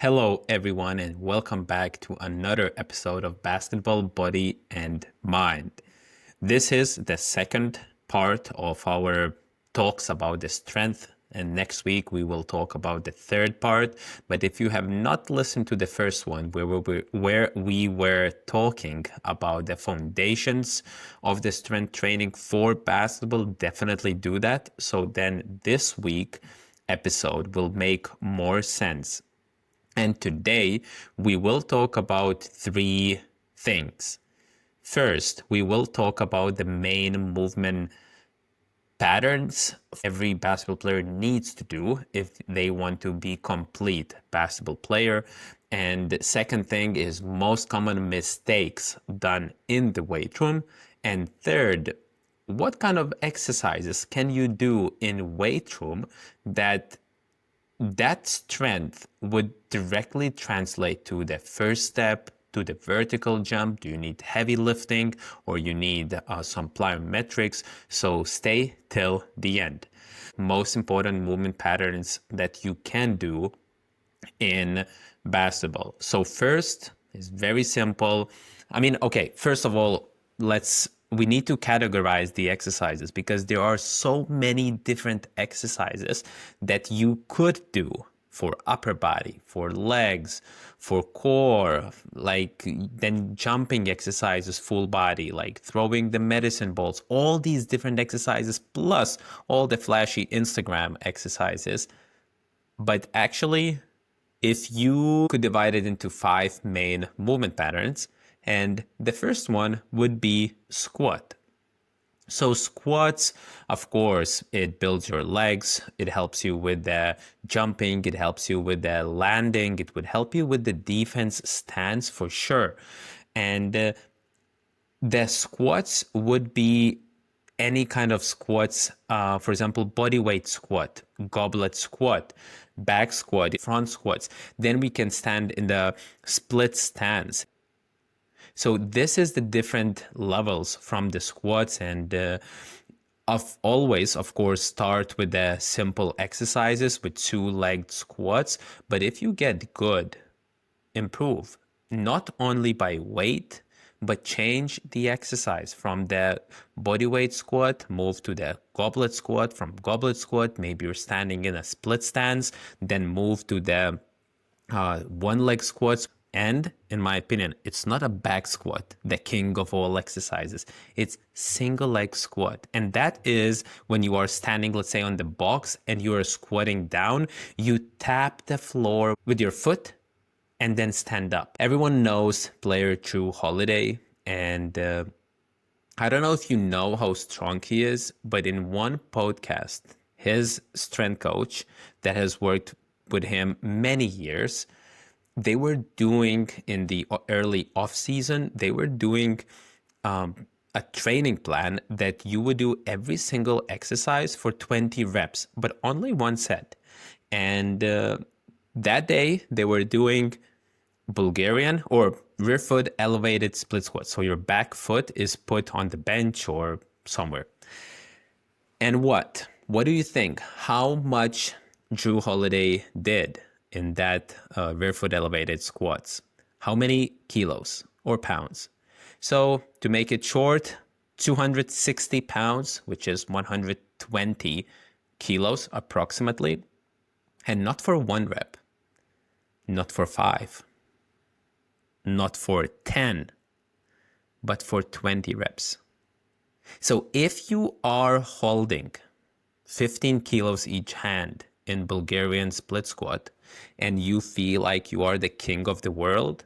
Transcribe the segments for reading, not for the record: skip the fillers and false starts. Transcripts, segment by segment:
Hello, everyone, and welcome back to another episode of Basketball Body and Mind. This is the second part of our talks about the strength, and next week we will talk about the third part. But if you have not listened to the first one, where we were talking about the foundations of the strength training for basketball, definitely do that. So then this week episode will make more sense. And today we will talk about three things. First, we will talk about the main movement patterns every basketball player needs to do if they want to be complete basketball player. And the second thing is most common mistakes done in the weight room. And third, what kind of exercises can you do in weight room that strength would directly translate to the first step, to the vertical jump? Do you need heavy lifting or you need some plyometrics? So stay till the end. Most important movement patterns that you can do in basketball. So first is very simple. Okay, first of all, we need to categorize the exercises because there are so many different exercises that you could do for upper body, for legs, for core, like then jumping exercises, full body, like throwing the medicine balls, all these different exercises, plus all the flashy Instagram exercises. But actually, if you could divide it into five main movement patterns, and the first one would be squat. So squats, of course, it builds your legs. It helps you with the jumping. It helps you with the landing. It would help you with the defense stance for sure. And the squats would be any kind of squats, for example, body weight squat, goblet squat, back squat, front squats. Then we can stand in the split stance. So this is the different levels from the squats, and of course, start with the simple exercises with two-legged squats. But if you get good, improve not only by weight, but change the exercise from the body weight squat, move to the goblet squat. From goblet squat, maybe you're standing in a split stance, then move to the one leg squats. And in my opinion, it's not a back squat, the king of all exercises. It's single leg squat. And that is when you are standing, let's say, on the box and you are squatting down, you tap the floor with your foot and then stand up. Everyone knows player Jrue Holiday, and I don't know if you know how strong he is, but in one podcast, his strength coach that has worked with him many years, they were doing in the early off season, they were doing a training plan that you would do every single exercise for 20 reps, but only one set. And that day they were doing Bulgarian or rear foot elevated split squat. So your back foot is put on the bench or somewhere. And what? What do you think? How much Jrue Holiday did in that rear foot elevated squats? How many kilos or pounds? So to make it short, 260 pounds, which is 120 kilos approximately, and not for one rep, not for five, not for 10, but for 20 reps. So if you are holding 15 kilos each hand in Bulgarian split squat and you feel like you are the king of the world,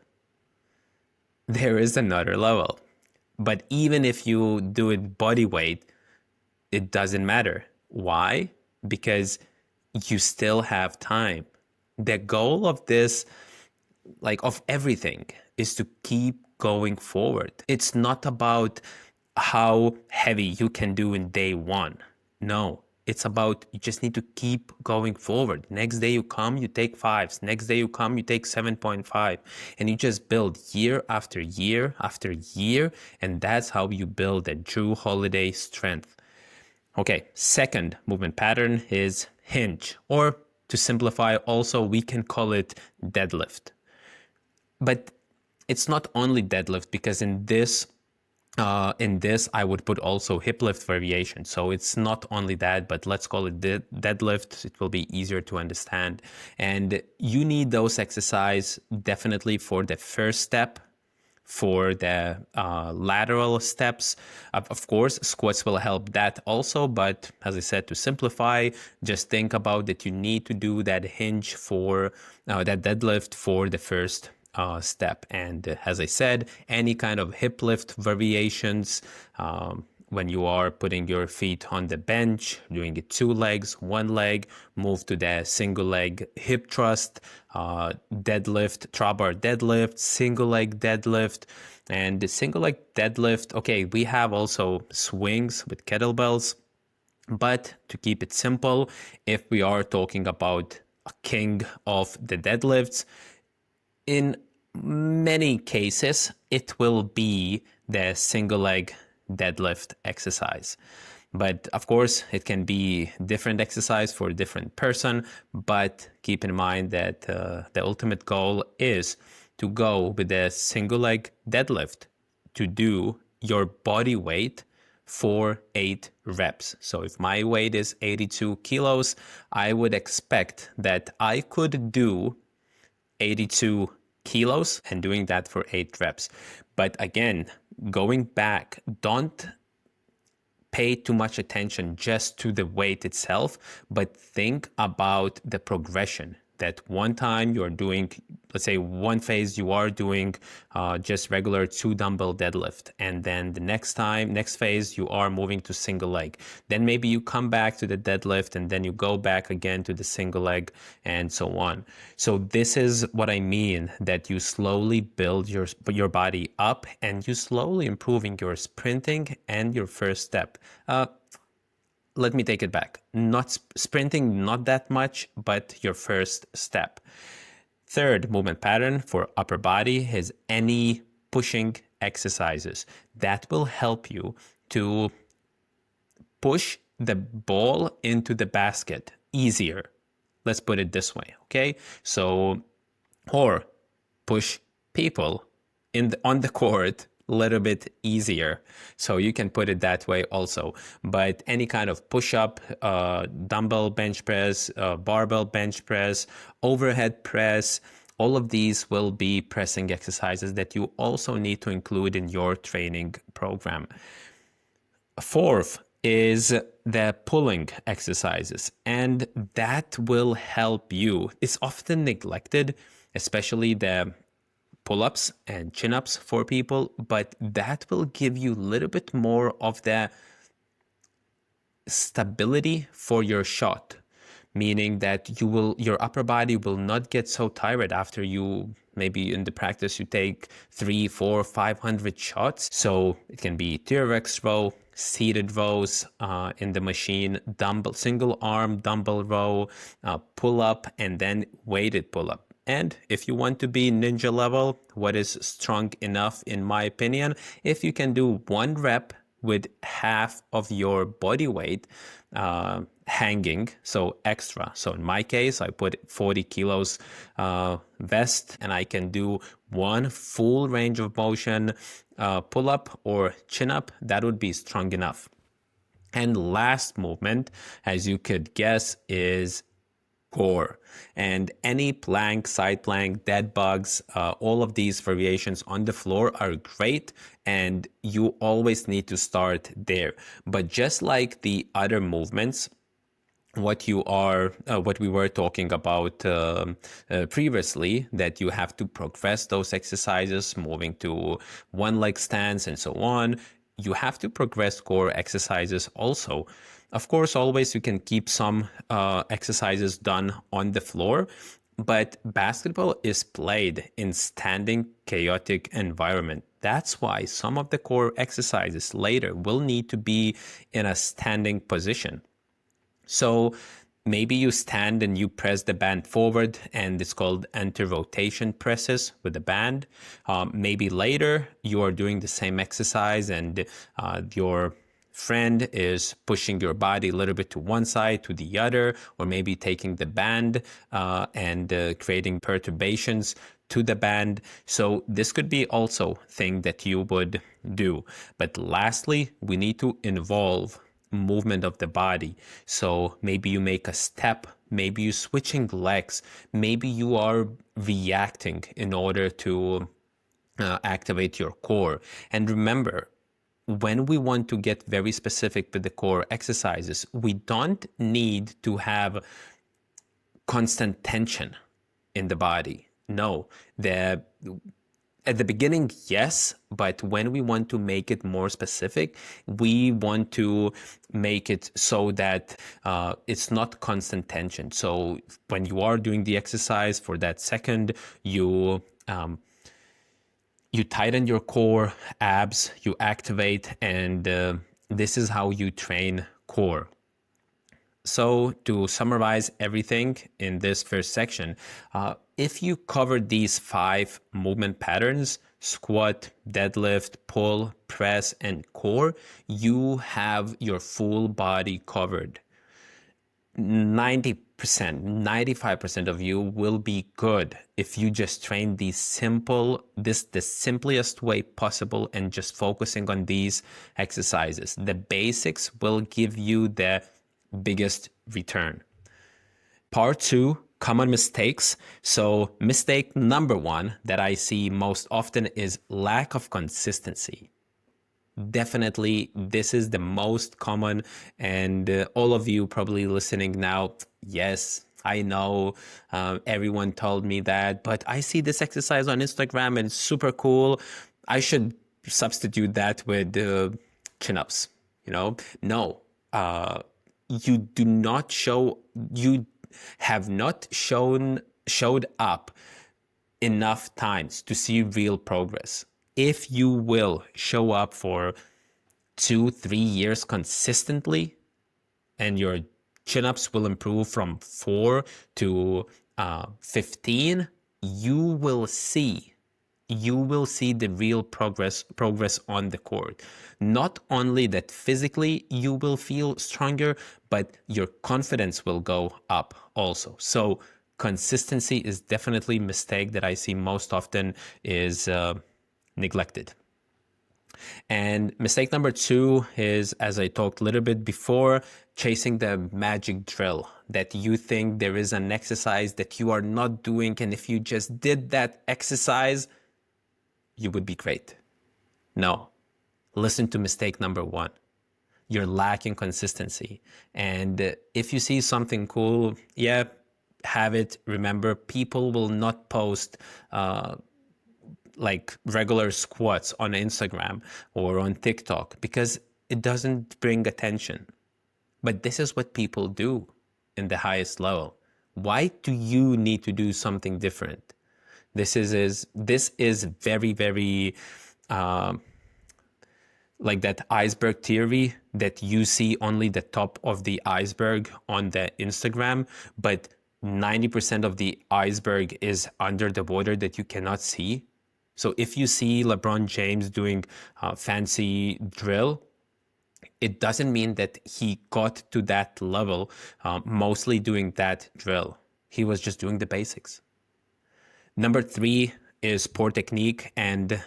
there is another level. But even if you do it body weight, it doesn't matter. Why? Because you still have time. The goal of this, like of everything, is to keep going forward. It's not about how heavy you can do in day one. No, it's about you just need to keep going forward. Next day you come, you take fives. Next day you come, you take 7.5. And you just build year after year after year. And that's how you build a Jrue Holiday strength. Okay, second movement pattern is hinge, or to simplify, also we can call it deadlift. But it's not only deadlift, because in this I would put also hip lift variation. So it's not only that, but let's call it deadlift. It will be easier to understand. And you need those exercise definitely for the first step, for the lateral steps. Of course, squats will help that also. But as I said, to simplify, just think about that you need to do that hinge for that deadlift for the first step. And as I said, any kind of hip lift variations, when you are putting your feet on the bench, doing it 2 legs, 1 leg, move to the single leg hip thrust, deadlift, trapbar deadlift, single leg deadlift. And the single leg deadlift, okay, we have also swings with kettlebells. But to keep it simple, if we are talking about a king of the deadlifts, in many cases, it will be the single leg deadlift exercise. But of course, it can be different exercise for a different person. But keep in mind that the ultimate goal is to go with a single leg deadlift to do your body weight for 8 reps. So if my weight is 82 kilos, I would expect that I could do 82 kilos and doing that for 8 reps. But again, going back, don't pay too much attention just to the weight itself, but think about the progression. That one time you're doing, let's say one phase you are doing just regular 2 dumbbell deadlift, and then the next phase you are moving to single leg. Then maybe you come back to the deadlift, and then you go back again to the single leg, and so on. So this is what I mean, that you slowly build your body up, and you slowly improving your sprinting and your first step. Let me take it back. Not sprinting, not that much, but your first step. Third movement pattern for upper body is any pushing exercises. That will help you to push the ball into the basket easier. Let's put it this way, okay? So, or push people on the court a little bit easier. So you can put it that way also. But any kind of push-up, dumbbell bench press, barbell bench press, overhead press, all of these will be pressing exercises that you also need to include in your training program. Fourth is the pulling exercises, and that will help you. It's often neglected, especially the pull-ups and chin-ups for people, but that will give you a little bit more of the stability for your shot, meaning that your upper body will not get so tired after you, maybe in the practice you take 300, 400, 500 shots. So it can be TRX row, seated rows in the machine, single arm dumbbell row, pull up, and then weighted pull up. And if you want to be ninja level, what is strong enough, in my opinion, if you can do 1 rep with half of your body weight hanging, so extra. So in my case, I put 40 kilos vest, and I can do 1 full range of motion pull up or chin up. That would be strong enough. And last movement, as you could guess, is core. And any plank, side plank, dead bugs, all of these variations on the floor are great, and you always need to start there. But just like the other movements, what we were talking about previously, that you have to progress those exercises, moving to 1 leg stance and so on, you have to progress core exercises also. Of course, always you can keep some exercises done on the floor, but basketball is played in standing, chaotic environment. That's why some of the core exercises later will need to be in a standing position. So maybe you stand and you press the band forward, and it's called anti-rotation presses with the band. Maybe later you are doing the same exercise and your friend is pushing your body a little bit to one side, to the other, or maybe taking the band and creating perturbations to the band. So this could be also thing that you would do. But lastly, we need to involve movement of the body. So maybe you make a step, maybe you switching legs, maybe you are reacting in order to activate your core. And remember, when we want to get very specific with the core exercises, we don't need to have constant tension in the body. No, at the beginning, yes, but when we want to make it more specific, we want to make it so that it's not constant tension. So when you are doing the exercise for that second, you tighten your core, abs, you activate, and this is how you train core. So to summarize everything in this first section, if you cover these 5 movement patterns, squat, deadlift, pull, press, and core, you have your full body covered. 90%, 95% of you will be good if you just train the simplest way possible and just focusing on these exercises. The basics will give you the biggest return. Part 2, common mistakes. So mistake number 1 that I see most often is lack of consistency. Definitely, this is the most common, and all of you probably listening now, yes, I know everyone told me that, but I see this exercise on Instagram and it's super cool. I should substitute that with chin-ups, No, you have not showed up enough times to see real progress. If you will show up for 2-3 years consistently, and your chin-ups will improve from 4 to 15, you will see the real progress on the court. Not only that physically you will feel stronger, but your confidence will go up also. So consistency is definitely a mistake that I see most often is neglected. And mistake number 2 is, as I talked a little bit before, chasing the magic drill, that you think there is an exercise that you are not doing, and if you just did that exercise, you would be great. No. Listen to mistake number 1. You're lacking consistency. And if you see something cool, yeah, have it. Remember, people will not post like regular squats on Instagram or on TikTok because it doesn't bring attention. But this is what people do in the highest level. Why do you need to do something different? This is very, very like that iceberg theory that you see only the top of the iceberg on the Instagram, but 90% of the iceberg is under the water that you cannot see. So if you see LeBron James doing a fancy drill, it doesn't mean that he got to that level mostly doing that drill. He was just doing the basics. Number 3 is poor technique, and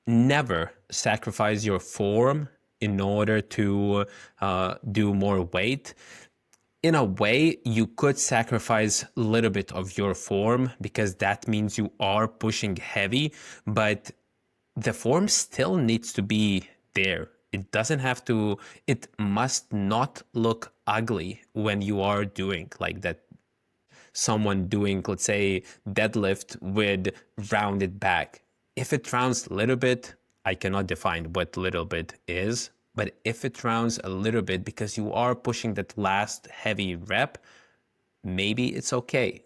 never sacrifice your form in order to do more weight. In a way, you could sacrifice a little bit of your form because that means you are pushing heavy, but the form still needs to be there. It must not look ugly when you are doing like that. Someone doing, let's say, deadlift with rounded back. If it rounds a little bit, I cannot define what little bit is, but if it rounds a little bit because you are pushing that last heavy rep, maybe it's okay.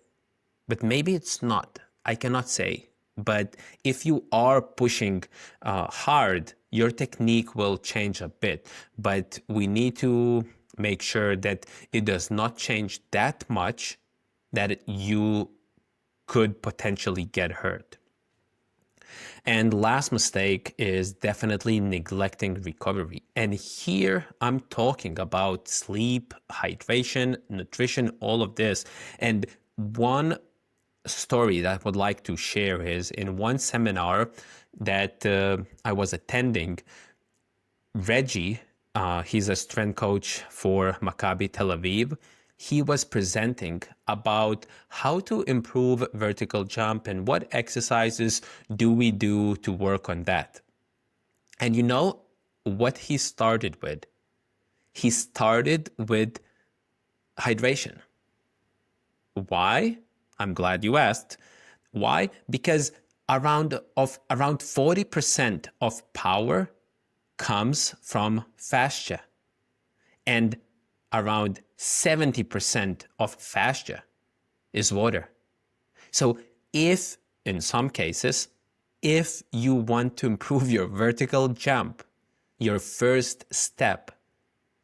But maybe it's not. I cannot say. But if you are pushing hard, your technique will change a bit. But we need to make sure that it does not change that much that you could potentially get hurt. And last mistake is definitely neglecting recovery. And here I'm talking about sleep, hydration, nutrition, all of this. And one story that I would like to share is in one seminar that I was attending, Reggie, he's a strength coach for Maccabi Tel Aviv. He was presenting about how to improve vertical jump and what exercises do we do to work on that. And you know what he started with? He started with hydration. Why? I'm glad you asked. Why? Because around 40% of power comes from fascia, and around 70% of fascia is water. So if, in some cases, if you want to improve your vertical jump, your first step,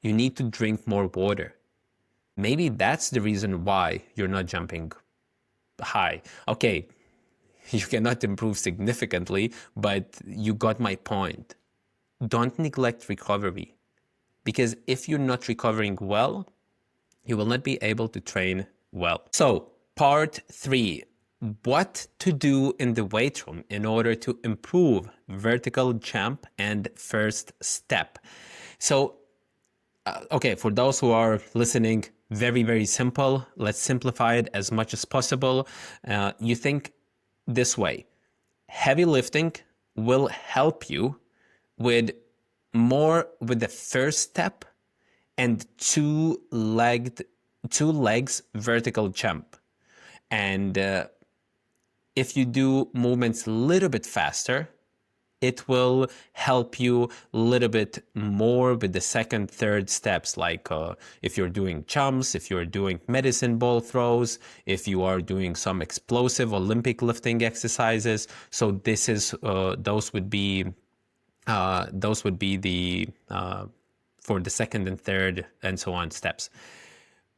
you need to drink more water. Maybe that's the reason why you're not jumping high. Okay, you cannot improve significantly, but you got my point. Don't neglect recovery, because if you're not recovering well, you will not be able to train well. So, part 3, what to do in the weight room in order to improve vertical jump and first step. So, okay, for those who are listening, very, very simple. Let's simplify it as much as possible. You think this way: heavy lifting will help you with the first step and two legs vertical jump. And if you do movements a little bit faster, it will help you a little bit more with the second, third steps, like if you're doing jumps, if you're doing medicine ball throws, if you are doing some explosive Olympic lifting exercises. So this is those would be the for the second and third and so on steps.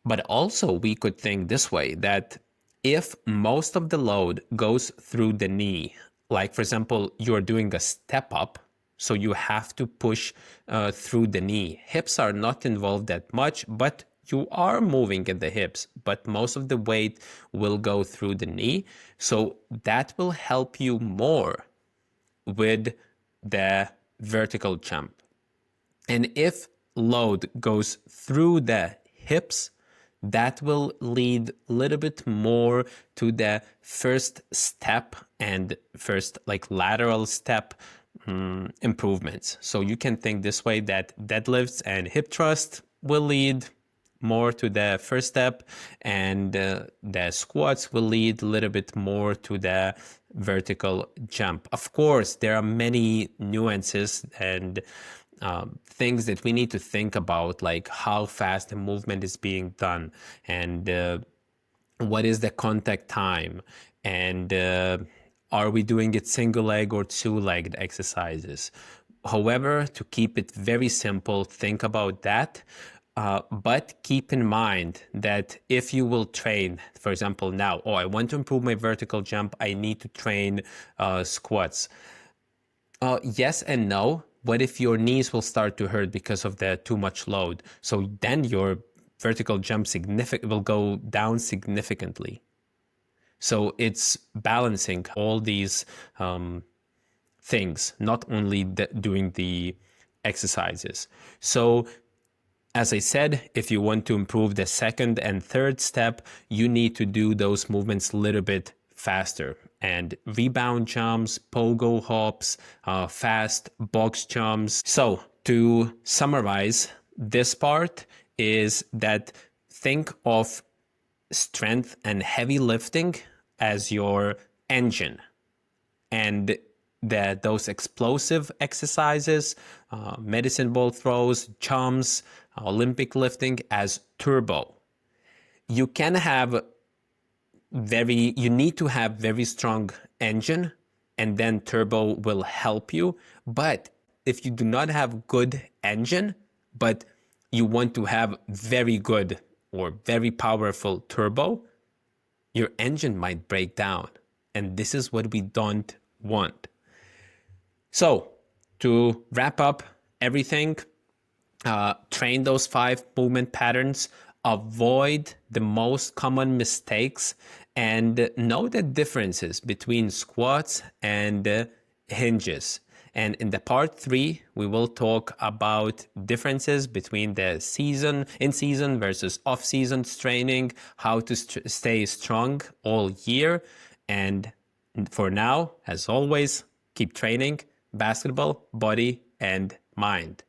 But also we could think this way, that if most of the load goes through the knee, like for example, you're doing a step up, so you have to push through the knee. Hips are not involved that much, but you are moving in the hips, but most of the weight will go through the knee. So that will help you more with the vertical jump. And if load goes through the hips, that will lead a little bit more to the first step and first like lateral step improvements. So you can think this way, that deadlifts and hip thrust will lead more to the first step, and the squats will lead a little bit more to the vertical jump. Of course, there are many nuances and things that we need to think about, like how fast the movement is being done, and what is the contact time, and are we doing it single leg or two-legged exercises. However, to keep it very simple, think about that. But keep in mind that if you will train, for example, now, I want to improve my vertical jump, I need to train squats. Yes and no. What if your knees will start to hurt because of the too much load? So then your vertical jump will go down significantly. So it's balancing all these things, not only doing the exercises. So as I said, if you want to improve the second and third step, you need to do those movements a little bit faster. And rebound jumps, pogo hops, fast box jumps. So to summarize this part is that think of strength and heavy lifting as your engine, and those explosive exercises, medicine ball throws, jumps, Olympic lifting as turbo. You need to have very strong engine, and then turbo will help you. But if you do not have good engine, but you want to have very good or very powerful turbo, your engine might break down. And this is what we don't want. So, to wrap up everything, train those 5 movement patterns, avoid the most common mistakes, and know the differences between squats and hinges. And in the part 3, we will talk about differences between the in season versus off season training, how to stay strong all year. And for now, as always, keep training basketball, body, and mind.